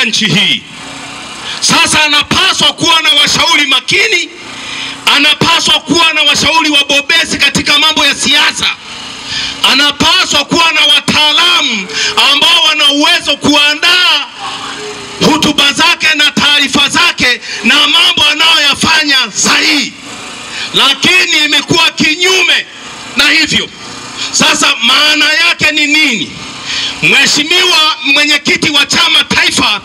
nchi hii. Sasa anapaswa kuwa na washauri makini, anapaswa kuwa na washauri wabobezi katika mambo ya siasa, anapaswa kuwa na wataalamu ambao wana uwezo kuandaa hotuba zake na taarifa zake na mambo anayoyafanya sahihi. Lakini imekuwa kinyume na hivyo. Sasa maana yake ni nini? Mheshimiwa mwenyekiti wa chama taifa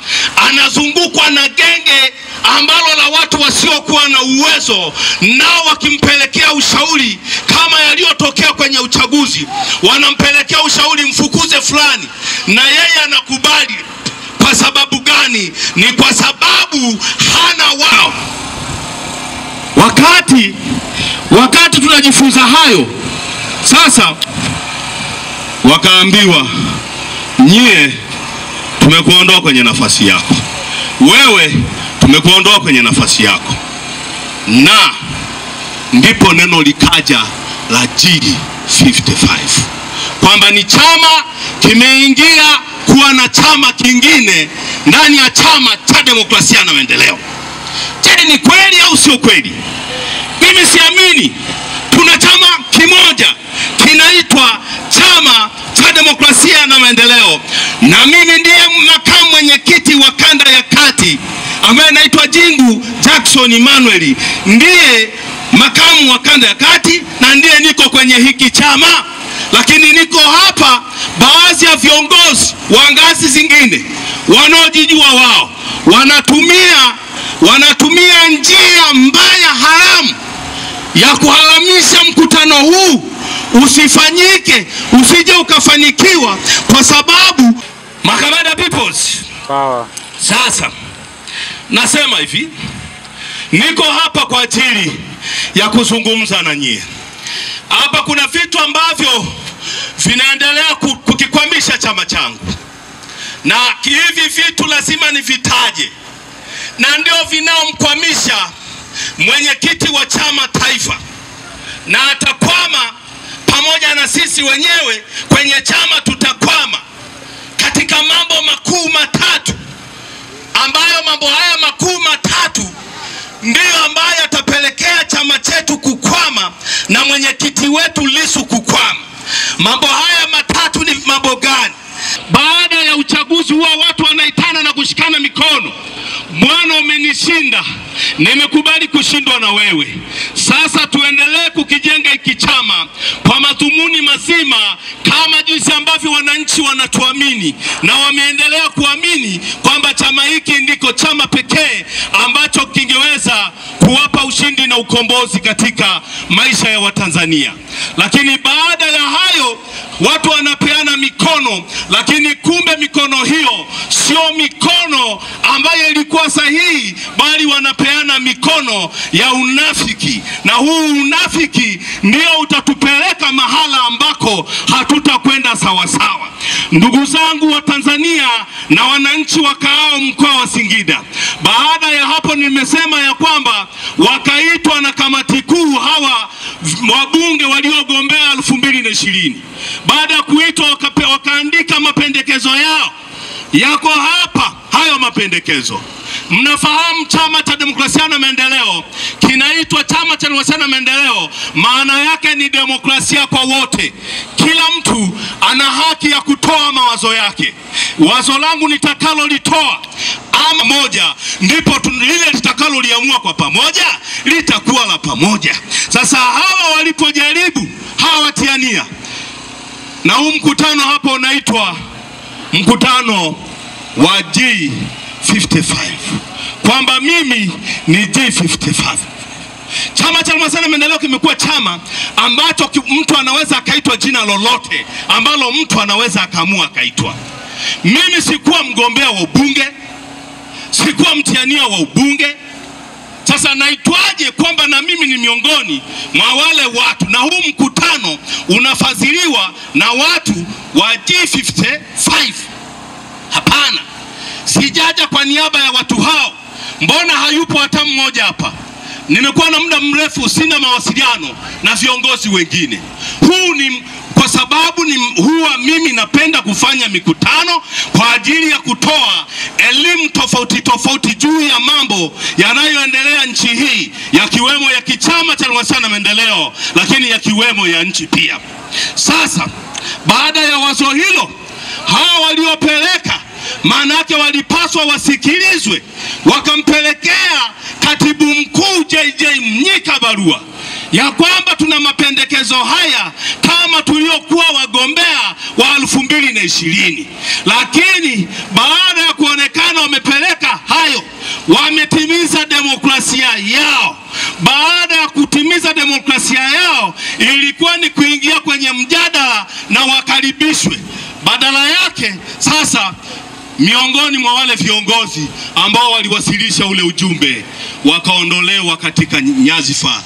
anazungukwa na genge ambalo la watu wasiokuwa na uwezo, nao wakimpelekea ushauri kama yaliyotokea kwenye uchaguzi. Wanampelekea ushauri mfukuze fulani, na yeye anakubali. Kwa sababu gani? Ni kwa sababu hana wao. Wakati tunajifunza hayo, sasa wakaambiwa, nyie tumekuondoa kwenye nafasi yako, wewe tumekuondoa kwenye nafasi yako. Na ndipo neno likaja la G55, kwamba ni chama kimeingia kuwa na chama kingine ndani ya chama cha demokrasia na maendeleo. Je, ni kweli au sio kweli? Mimi siamini. Tuna chama kimoja kinaitwa chama cha demokrasia na maendeleo, na mimi ndiye makamu mwenyekiti wa kanda ya kati ambaye anaitwa Jingu Jackson Emmanuel, ndiye makamu wa kanda ya kati na ndiye niko kwenye hiki chama. Lakini niko hapa, baadhi ya viongozi wa ngazi zingine wanaojijua wao wanatumia njia mbaya haramu ya kuharamisha mkutano huu usifanyike, usije ukafanikiwa, kwa sababu Makamada peoples. Sasa nasema hivi, niko hapa kwa ajili ya kuzungumza na nyie. Hapa kuna vitu ambavyo vinaendelea kukikwamisha chama changu, na hivi vitu lazima nivitaje, na ndio vinaomkwamisha mwenyekiti wa chama taifa, na atakwama pamoja na sisi wenyewe kwenye chama. Tutakwama katika mambo makuu matatu, ambayo mambo haya makuu matatu ndiyo ambayo yatapelekea chama chetu kukwama na mwenyekiti wetu Lissu kukwama. Mambo haya matatu ni mambo gani? Baada ya uchaguzi huwa watu wanaitana na kushikana mikono. Bwana, umenishinda, nimekubali kushindwa na wewe. Sasa tuendelee kukijenga hiki chama kwa madhumuni mazima, kama jinsi ambavyo wananchi wanatuamini na wameendelea kuamini kwamba chama hiki ndiko chama pekee ambacho kingeweza kuwapa ushindi na ukombozi katika maisha ya Watanzania. Lakini baada ya hayo watu wanapeana mikono, lakini kumbe mikono hiyo sio mikono ambayo ilikuwa sahihi, bali wanapeana mikono ya unafiki, na huu unafiki ndio utatupeleka mahala ambako hatutakwenda sawa sawa. Ndugu zangu wa Tanzania na wananchi wakaao mkoa wa Singida, baada ya hapo nimesema ya kwamba wakaitwa na kamati kuu hawa wabunge waliogombea 2020. Baada ya kuitwa wakaandika mapendekezo yao. Yako hapa hayo mapendekezo. Mnafahamu chama cha demokrasia na maendeleo kinaitwa chama cha demokrasia na maendeleo, maana yake ni demokrasia kwa wote. Kila mtu ana haki ya kutoa mawazo yake. Wazo langu nitakalolitoa ama moja, ndipo lile litakaloliamua kwa pamoja litakuwa la pamoja. Sasa hawa walipojaribu, hawa watiania, na huu mkutano hapo unaitwa mkutano wa G55, kwamba mimi ni G55. Chama cha demokrasia na maendeleo kimekuwa chama ambacho mtu anaweza akaitwa jina lolote ambalo mtu anaweza akaamua akaitwa. Mimi sikuwa mgombea wa ubunge, sikuwa mtiania wa ubunge. Sasa naitwaje kwamba na mimi ni miongoni mwa wale watu, na huu mkutano unafadhiliwa na watu wa G55? Hapana, sijaja kwa niaba ya watu hao. Mbona hayupo hata mmoja hapa? Nimekuwa na muda mrefu sina mawasiliano na viongozi wengine. Huu ni kwa sababu huwa mimi napenda kufanya mikutano kwa ajili ya kutoa elimu tofauti tofauti juu ya mambo yanayoendelea nchi hii, yakiwemo ya kichama cha Halmashauri ya Maendeleo, lakini yakiwemo ya nchi pia. Sasa baada ya wazo hilo, hawa waliopeleka maana yake walipaswa wasikilizwe, wakampelekea Katibu Mkuu JJ Mnyika barua ya kwamba tuna mapendekezo haya kama tuliokuwa wagombea wa 2020. Lakini baada ya kuonekana wamepeleka hayo, wametimiza demokrasia yao. Baada ya kutimiza demokrasia yao, ilikuwa ni kuingia kwenye mjadala na wakaribishwe. Badala yake sasa, miongoni mwa wale viongozi ambao waliwasilisha ule ujumbe wakaondolewa katika nyadhifa